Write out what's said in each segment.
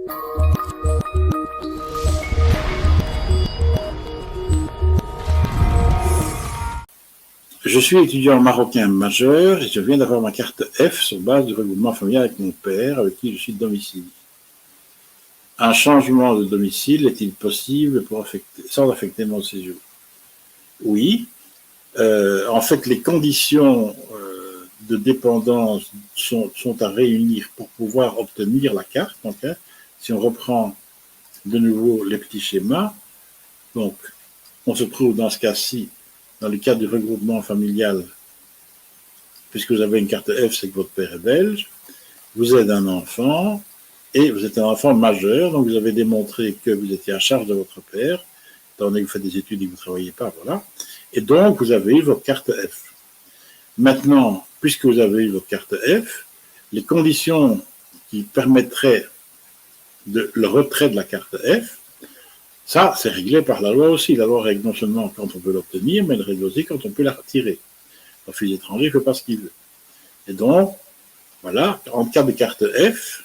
Je suis étudiant marocain majeur et je viens d'avoir ma carte F sur base du regroupement familial avec mon père, avec qui je suis de domicile. Un changement de domicile est-il possible sans affecter mon séjour? Oui. En fait, les conditions de dépendance sont à réunir pour pouvoir obtenir la carte. Donc, si on reprend de nouveau les petits schémas, donc on se trouve dans ce cas-ci, dans le cadre du regroupement familial, puisque vous avez une carte F, c'est que votre père est belge, vous êtes un enfant, et vous êtes un enfant majeur, donc vous avez démontré que vous étiez à charge de votre père, étant donné que vous faites des études et que vous ne travaillez pas, voilà. Et donc, vous avez eu votre carte F. Maintenant, puisque vous avez eu votre carte F, les conditions qui permettraient le retrait de la carte F, ça, c'est réglé par la loi aussi. La loi règle non seulement quand on peut l'obtenir, mais elle règle aussi quand on peut la retirer. L'office étranger ne fait pas ce qu'il veut. Et donc, voilà, en cas de carte F,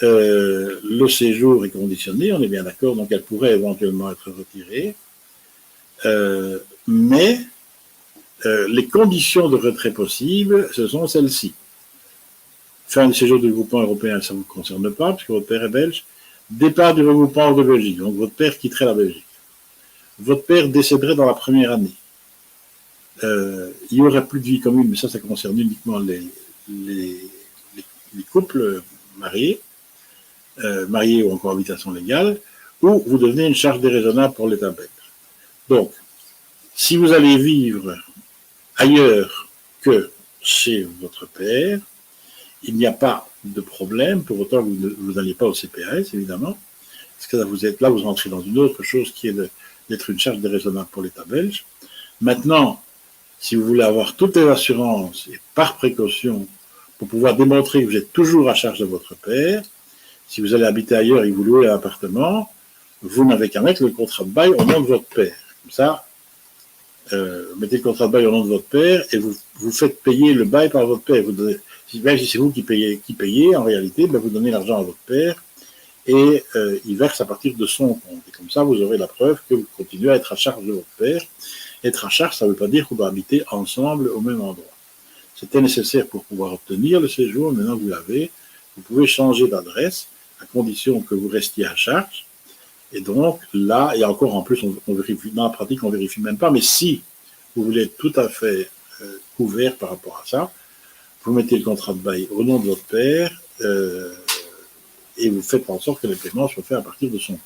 le séjour est conditionné, on est bien d'accord, donc elle pourrait éventuellement être retirée. Mais les conditions de retrait possibles, ce sont celles-ci. Fin du séjour du groupement européen, ça ne vous concerne pas, puisque votre père est belge. Départ du regroupement hors de Belgique, donc votre père quitterait la Belgique. Votre père décéderait dans la première année. Il n'y aurait plus de vie commune, mais ça concerne uniquement les couples mariés, mariés ou en cohabitation légale, ou vous devenez une charge déraisonnable pour l'État belge. Donc, si vous allez vivre ailleurs que chez votre père, il n'y a pas de problème, pour autant que vous n'alliez pas au CPAS, évidemment, parce que là, vous entrez dans une autre chose qui est d'être une charge déraisonnable pour l'État belge. Maintenant, si vous voulez avoir toutes les assurances et par précaution pour pouvoir démontrer que vous êtes toujours à charge de votre père, si vous allez habiter ailleurs et que vous louez un appartement, vous n'avez qu'à mettre le contrat de bail au nom de votre père. Comme ça, mettez le contrat de bail au nom de votre père et vous faites payer le bail par votre père. Même si c'est vous qui payez, en réalité, ben vous donnez l'argent à votre père et il verse à partir de son compte. Et comme ça, vous aurez la preuve que vous continuez à être à charge de votre père. Être à charge, ça ne veut pas dire qu'on doit habiter ensemble au même endroit. C'était nécessaire pour pouvoir obtenir le séjour. Maintenant que vous l'avez, vous pouvez changer d'adresse à condition que vous restiez à charge. Et donc, là, et encore en plus, on vérifie, dans la pratique, on ne vérifie même pas, mais si vous voulez être tout à fait couvert par rapport à ça, vous mettez le contrat de bail au nom de votre père et vous faites en sorte que les paiements soient faits à partir de son compte.